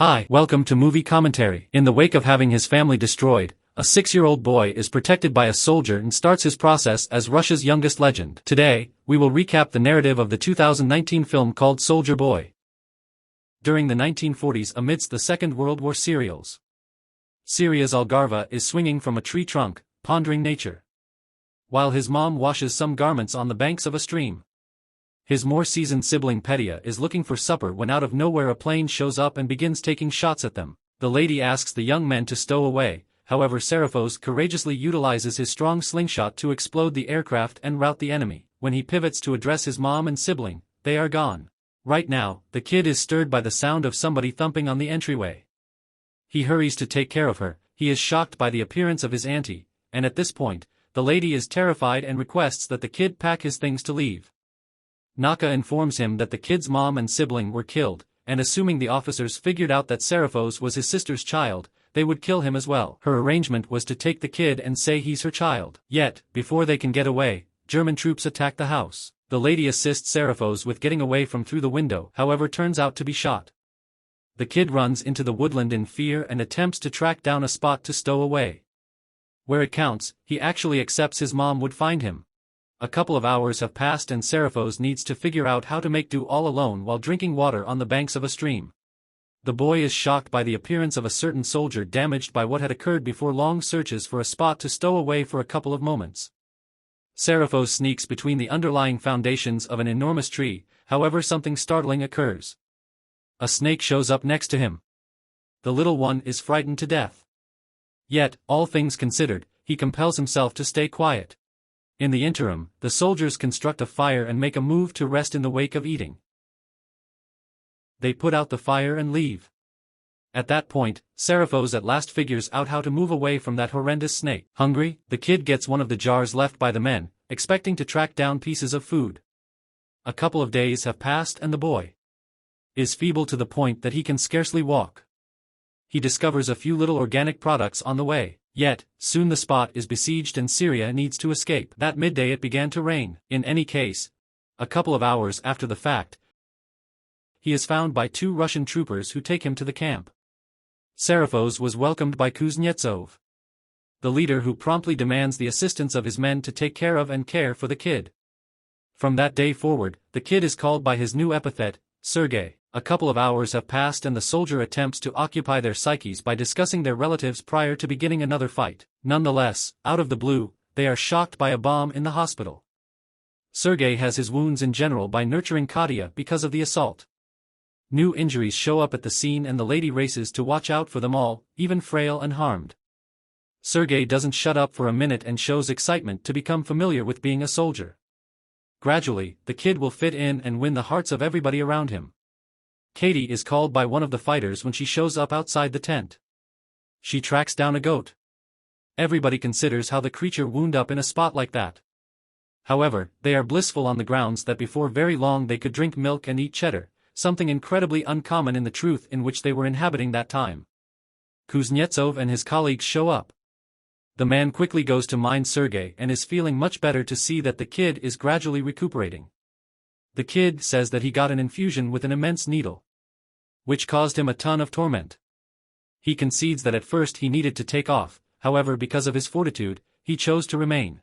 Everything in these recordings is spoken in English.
Hi, welcome to Movie Commentary. In the wake of having his family destroyed, a 6-year-old boy is protected by a soldier and starts his process as Russia's youngest legend. Today, we will recap the narrative of the 2019 film called Soldier Boy. During the 1940s, amidst the Second World War serials, Syria's Algarve is swinging from a tree trunk, pondering nature, while his mom washes some garments on the banks of a stream. His more seasoned sibling Petya is looking for supper when out of nowhere a plane shows up and begins taking shots at them. The lady asks the young men to stow away, however Serafos courageously utilizes his strong slingshot to explode the aircraft and rout the enemy. When he pivots to address his mom and sibling, they are gone. Right now, the kid is stirred by the sound of somebody thumping on the entryway. He hurries to take care of her. He is shocked by the appearance of his auntie, and at this point, the lady is terrified and requests that the kid pack his things to leave. Naka informs him that the kid's mom and sibling were killed, and assuming the officers figured out that Serafos was his sister's child, they would kill him as well. Her arrangement was to take the kid and say he's her child. Yet, before they can get away, German troops attack the house. The lady assists Serafos with getting away from through the window, however turns out to be shot. The kid runs into the woodland in fear and attempts to track down a spot to stow away. Where it counts, he actually accepts his mom would find him. A couple of hours have passed and Serafos needs to figure out how to make do all alone while drinking water on the banks of a stream. The boy is shocked by the appearance of a certain soldier damaged by what had occurred before long searches for a spot to stow away for a couple of moments. Serafos sneaks between the underlying foundations of an enormous tree, however something startling occurs. A snake shows up next to him. The little one is frightened to death. Yet, all things considered, he compels himself to stay quiet. In the interim, the soldiers construct a fire and make a move to rest in the wake of eating. They put out the fire and leave. At that point, Serafos at last figures out how to move away from that horrendous snake. Hungry, the kid gets one of the jars left by the men, expecting to track down pieces of food. A couple of days have passed and the boy is feeble to the point that he can scarcely walk. He discovers a few little organic products on the way. Yet, soon the spot is besieged and Syria needs to escape. That midday it began to rain. In any case, a couple of hours after the fact, he is found by 2 Russian troopers who take him to the camp. Serafos was welcomed by Kuznetsov, the leader who promptly demands the assistance of his men to take care of and care for the kid. From that day forward, the kid is called by his new epithet, Sergey. A couple of hours have passed and the soldier attempts to occupy their psyches by discussing their relatives prior to beginning another fight. Nonetheless, out of the blue, they are shocked by a bomb in the hospital. Sergey has his wounds in general by nurturing Katya because of the assault. New injuries show up at the scene and the lady races to watch out for them all, even frail and harmed. Sergey doesn't shut up for a minute and shows excitement to become familiar with being a soldier. Gradually, the kid will fit in and win the hearts of everybody around him. Katie is called by one of the fighters when she shows up outside the tent. She tracks down a goat. Everybody considers how the creature wound up in a spot like that. However, they are blissful on the grounds that before very long they could drink milk and eat cheddar, something incredibly uncommon in the truth in which they were inhabiting that time. Kuznetsov and his colleagues show up. The man quickly goes to mind Sergey and is feeling much better to see that the kid is gradually recuperating. The kid says that he got an infusion with an immense needle, which caused him a ton of torment. He concedes that at first he needed to take off, however because of his fortitude, he chose to remain.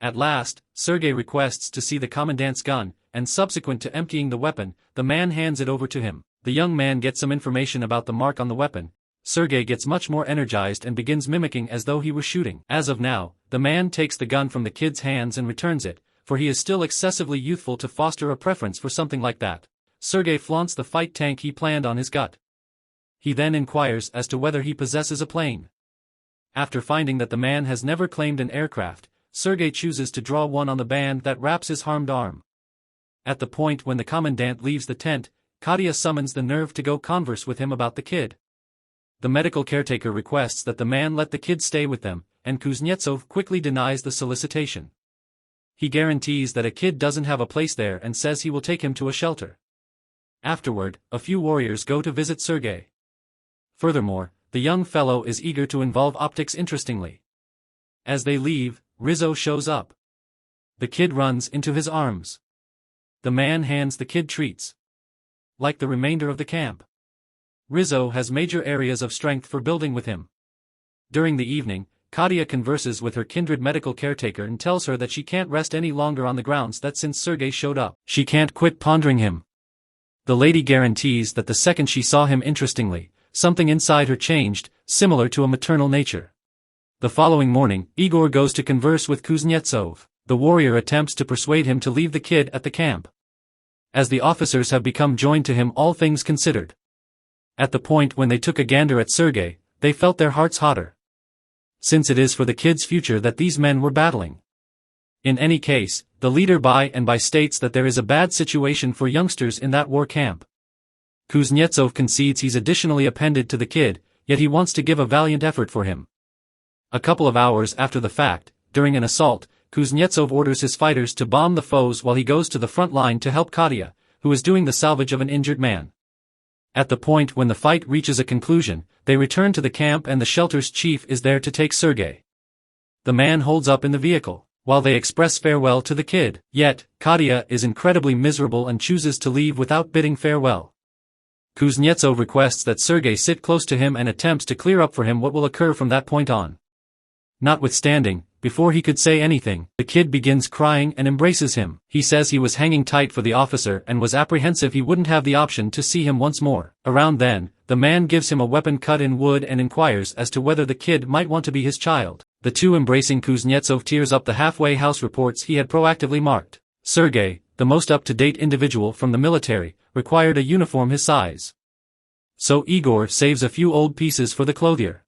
At last, Sergey requests to see the commandant's gun, and subsequent to emptying the weapon, the man hands it over to him. The young man gets some information about the mark on the weapon. Sergey gets much more energized and begins mimicking as though he were shooting. As of now, the man takes the gun from the kid's hands and returns it, for he is still excessively youthful to foster a preference for something like that. Sergey flaunts the fight tank he planned on his gut. He then inquires as to whether he possesses a plane. After finding that the man has never claimed an aircraft, Sergey chooses to draw one on the band that wraps his harmed arm. At the point when the commandant leaves the tent, Katya summons the nerve to go converse with him about the kid. The medical caretaker requests that the man let the kid stay with them, and Kuznetsov quickly denies the solicitation. He guarantees that a kid doesn't have a place there and says he will take him to a shelter. Afterward, a few warriors go to visit Sergey. Furthermore, the young fellow is eager to involve optics interestingly. As they leave, Rizzo shows up. The kid runs into his arms. The man hands the kid treats. Like the remainder of the camp, Rizzo has major areas of strength for building with him. During the evening, Katya converses with her kindred medical caretaker and tells her that she can't rest any longer on the grounds that since Sergey showed up, she can't quit pondering him. The lady guarantees that the second she saw him interestingly, something inside her changed, similar to a maternal nature. The following morning, Igor goes to converse with Kuznetsov. The warrior attempts to persuade him to leave the kid at the camp, as the officers have become joined to him, all things considered. At the point when they took a gander at Sergey, they felt their hearts hotter, since it is for the kid's future that these men were battling. In any case, the leader by and by states that there is a bad situation for youngsters in that war camp. Kuznetsov concedes he's additionally appended to the kid, yet he wants to give a valiant effort for him. A couple of hours after the fact, during an assault, Kuznetsov orders his fighters to bomb the foes while he goes to the front line to help Katya, who is doing the salvage of an injured man. At the point when the fight reaches a conclusion, they return to the camp and the shelter's chief is there to take Sergey. The man holds up in the vehicle, while they express farewell to the kid. Yet, Katya is incredibly miserable and chooses to leave without bidding farewell. Kuznetsov requests that Sergey sit close to him and attempts to clear up for him what will occur from that point on. Notwithstanding, before he could say anything, the kid begins crying and embraces him. He says he was hanging tight for the officer and was apprehensive he wouldn't have the option to see him once more. Around then, the man gives him a weapon cut in wood and inquires as to whether the kid might want to be his child. The two embracing, Kuznetsov tears up the halfway house reports he had proactively marked. Sergey, the most up-to-date individual from the military, required a uniform his size. So Igor saves a few old pieces for the clothier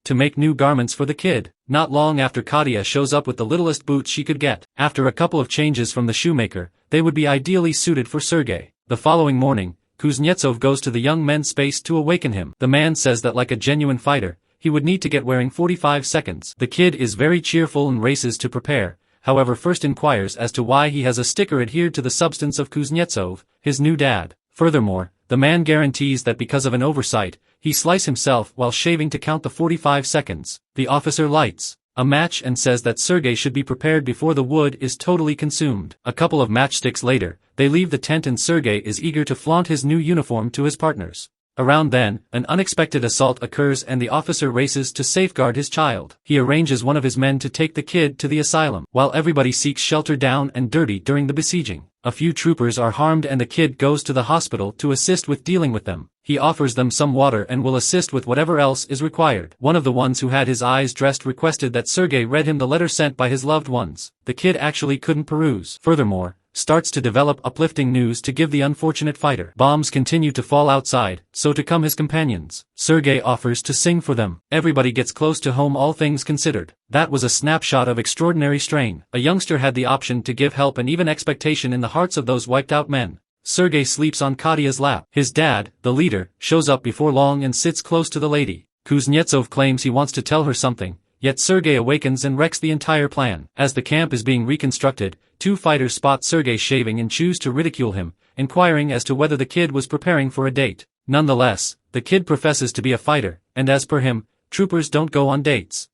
to make new garments for the kid. Not long after, Katya shows up with the littlest boots she could get. After a couple of changes from the shoemaker, they would be ideally suited for Sergey. The following morning, Kuznetsov goes to the young man's space to awaken him. The man says that like a genuine fighter, he would need to get wearing 45 seconds. The kid is very cheerful and races to prepare, however first inquires as to why he has a sticker adhered to the substance of Kuznetsov, his new dad. Furthermore, the man guarantees that because of an oversight, he sliced himself while shaving to count the 45 seconds. The officer lights a match and says that Sergey should be prepared before the wood is totally consumed. A couple of matchsticks later, they leave the tent and Sergey is eager to flaunt his new uniform to his partners. Around then, an unexpected assault occurs and the officer races to safeguard his child. He arranges one of his men to take the kid to the asylum, while everybody seeks shelter down and dirty during the besieging. A few troopers are harmed and the kid goes to the hospital to assist with dealing with them. He offers them some water and will assist with whatever else is required. One of the ones who had his eyes dressed requested that Sergey read him the letter sent by his loved ones. The kid actually couldn't peruse. Furthermore, starts to develop uplifting news to give the unfortunate fighter. Bombs continue to fall outside, so to come his companions. Sergey offers to sing for them. Everybody gets close to home, all things considered. That was a snapshot of extraordinary strain. A youngster had the option to give help and even expectation in the hearts of those wiped out men. Sergey sleeps on Katya's lap. His dad, the leader, shows up before long and sits close to the lady. Kuznetsov claims he wants to tell her something, yet Sergey awakens and wrecks the entire plan. As the camp is being reconstructed, two fighters spot Sergey shaving and choose to ridicule him, inquiring as to whether the kid was preparing for a date. Nonetheless, the kid professes to be a fighter, and as per him, troopers don't go on dates.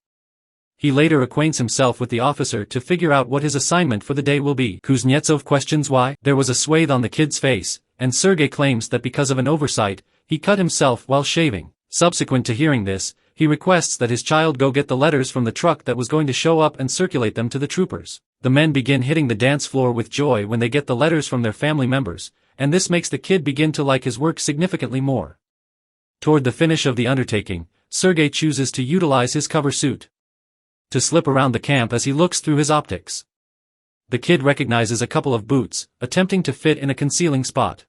He later acquaints himself with the officer to figure out what his assignment for the day will be. Kuznetsov questions why. There was a swathe on the kid's face, and Sergey claims that because of an oversight, he cut himself while shaving. Subsequent to hearing this, he requests that his child go get the letters from the truck that was going to show up and circulate them to the troopers. The men begin hitting the dance floor with joy when they get the letters from their family members, and this makes the kid begin to like his work significantly more. Toward the finish of the undertaking, Sergey chooses to utilize his cover suit to slip around the camp as he looks through his optics. The kid recognizes a couple of boots, attempting to fit in a concealing spot.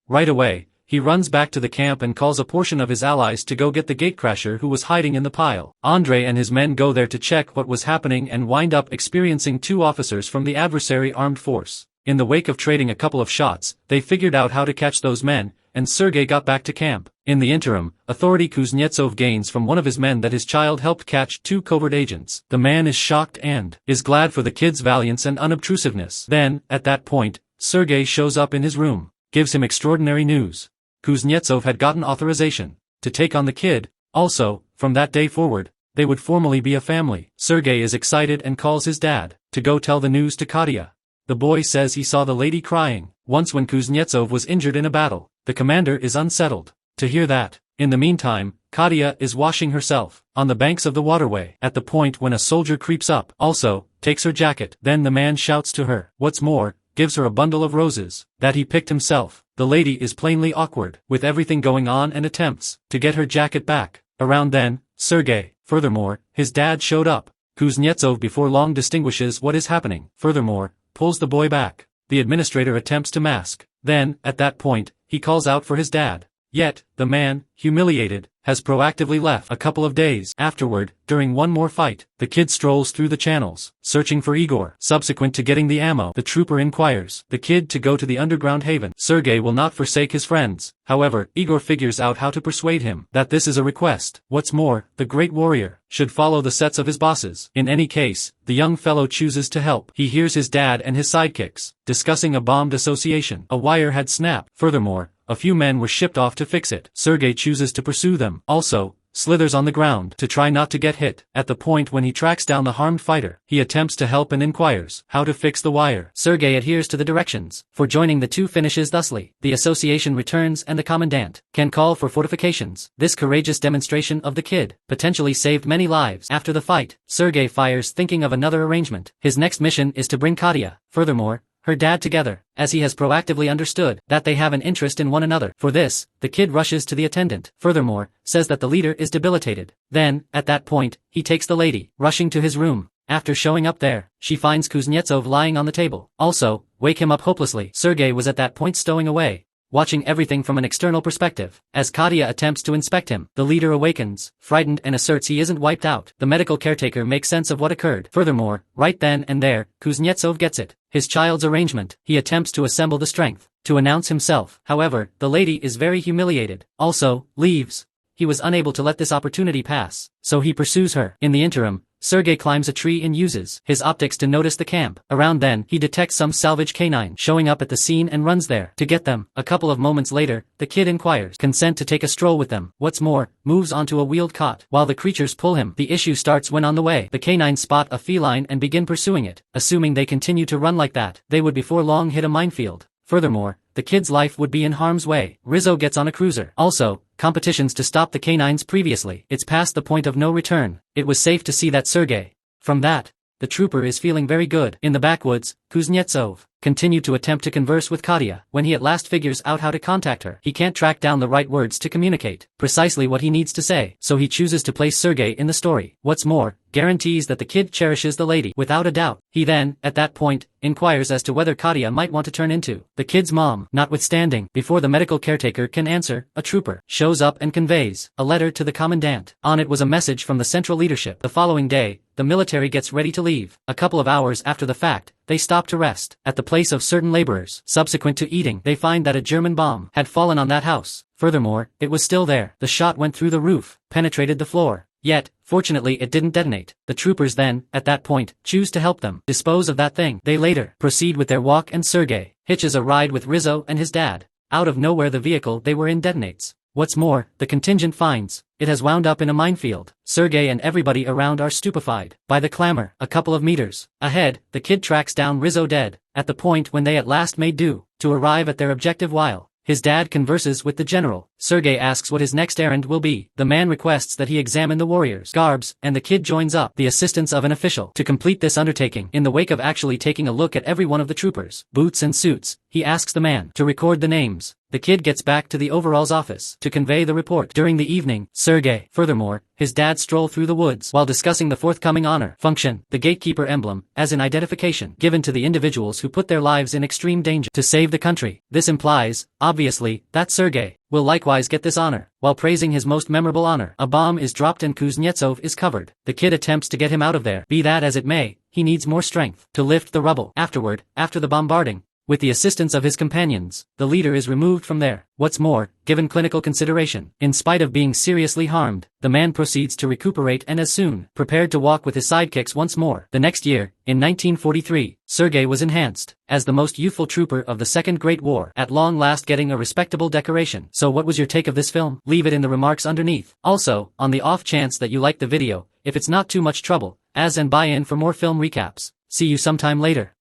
Right away, he runs back to the camp and calls a portion of his allies to go get the gatecrasher who was hiding in the pile. Andrei and his men go there to check what was happening and wind up experiencing two officers from the adversary armed force. In the wake of trading a couple of shots, they figured out how to catch those men, and Sergey got back to camp. In the interim, authority Kuznetsov gains from one of his men that his child helped catch two covert agents. The man is shocked and is glad for the kid's valiance and unobtrusiveness. Then, at that point, Sergey shows up in his room, gives him extraordinary news. Kuznetsov had gotten authorization to take on the kid. Also, from that day forward, they would formally be a family. Sergey is excited and calls his dad to go tell the news to Katya. The boy says he saw the lady crying once when Kuznetsov was injured in a battle. The commander is unsettled. to hear that. In the meantime, Katya is washing herself on the banks of the waterway at the point when a soldier creeps up, also takes her jacket. Then the man shouts to her, what's more, gives her a bundle of roses that he picked himself. The lady is plainly awkward with everything going on and attempts to get her jacket back. Around then, Sergey, furthermore, his dad showed up. Kuznetsov before long distinguishes what is happening, furthermore, pulls the boy back. The administrator attempts to mask. Then, at that point, he calls out for his dad. Yet, the man, humiliated, has proactively left. A couple of days afterward, during one more fight, the kid strolls through the channels, searching for Igor. Subsequent to getting the ammo, the trooper inquires the kid to go to the underground haven. Sergey will not forsake his friends. However, Igor figures out how to persuade him that this is a request. What's more, the great warrior should follow the sets of his bosses. In any case, the young fellow chooses to help. He hears his dad and his sidekicks discussing a bombed association. A wire had snapped. Furthermore, a few men were shipped off to fix it. Sergey chooses to pursue them. Also, slithers on the ground to try not to get hit. At the point when he tracks down the harmed fighter, he attempts to help and inquires how to fix the wire. Sergey adheres to the directions for joining the two finishes thusly. The association returns and the commandant can call for fortifications. This courageous demonstration of the kid potentially saved many lives. After the fight, Sergey fires thinking of another arrangement. His next mission is to bring Katya, furthermore, her dad together, as he has proactively understood that they have an interest in one another. For this, the kid rushes to the attendant, furthermore, says that the leader is debilitated. Then, at that point, he takes the lady, rushing to his room. After showing up there, she finds Kuznetsov lying on the table. Also, wake him up hopelessly. Sergey was at that point stowing away, watching everything from an external perspective. As Katya attempts to inspect him, the leader awakens, frightened and asserts he isn't wiped out. The medical caretaker makes sense of what occurred. Furthermore, right then and there, Kuznetsov gets it. His child's arrangement. He attempts to assemble the strength to announce himself. However, the lady is very humiliated. Also, leaves. He was unable to let this opportunity pass, so he pursues her. In the interim, Sergey climbs a tree and uses his optics to notice the camp. Around then, he detects some salvage canine showing up at the scene and runs there to get them. A couple of moments later, the kid inquires consent to take a stroll with them. What's more, moves onto a wheeled cot while the creatures pull him. The issue starts when on the way, the canines spot a feline and begin pursuing it. Assuming they continue to run like that, they would before long hit a minefield. Furthermore, the kid's life would be in harm's way. Rizzo gets on a cruiser. Also, competitions to stop the canines previously. It's past the point of no return. It was safe to see that Sergey. From that, the trooper is feeling very good. In the backwoods, Kuznetsov continued to attempt to converse with Katya. When he at last figures out how to contact her, he can't track down the right words to communicate precisely what he needs to say, so he chooses to place Sergey in the story. What's more, guarantees that the kid cherishes the lady without a doubt. He then, at that point, inquires as to whether Katya might want to turn into the kid's mom. Notwithstanding, before the medical caretaker can answer, a trooper shows up and conveys a letter to the commandant. On it was a message from the central leadership. The following day, the military gets ready to leave. A couple of hours after the fact, they stop to rest at the place of certain laborers. Subsequent to eating, they find that a German bomb had fallen on that house. Furthermore, it was still there. The shot went through the roof, penetrated the floor. Yet, fortunately it didn't detonate. The troopers then, at that point, choose to help them dispose of that thing. They later proceed with their walk and Sergey hitches a ride with Rizzo and his dad. Out of nowhere the vehicle they were in detonates. What's more, the contingent finds it has wound up in a minefield. Sergey and everybody around are stupefied by the clamor. A couple of meters ahead, the kid tracks down Rizzo dead. At the point when they at last made do to arrive at their objective while his dad converses with the general, Sergey asks what his next errand will be. The man requests that he examine the warriors' garbs, and the kid joins up the assistance of an official to complete this undertaking. In the wake of actually taking a look at every one of the troopers' boots and suits, he asks the man to record the names. The kid gets back to the overall's office to convey the report. During the evening, Sergey, furthermore, his dad stroll through the woods while discussing the forthcoming honor function, the gatekeeper emblem, as an identification given to the individuals who put their lives in extreme danger to save the country. This implies, obviously, that Sergey will likewise get this honor. While praising his most memorable honor, a bomb is dropped and Kuznetsov is covered. The kid attempts to get him out of there. Be that as it may, he needs more strength to lift the rubble. Afterward, after the bombarding, with the assistance of his companions, the leader is removed from there. What's more, given clinical consideration, in spite of being seriously harmed, the man proceeds to recuperate and as soon prepared to walk with his sidekicks once more. The next year, in 1943, Sergey was enhanced as the most youthful trooper of the Second Great War, at long last getting a respectable decoration. So what was your take of this film? Leave it in the remarks underneath. Also, on the off chance that you liked the video, if it's not too much trouble, and buy in for more film recaps. See you sometime later.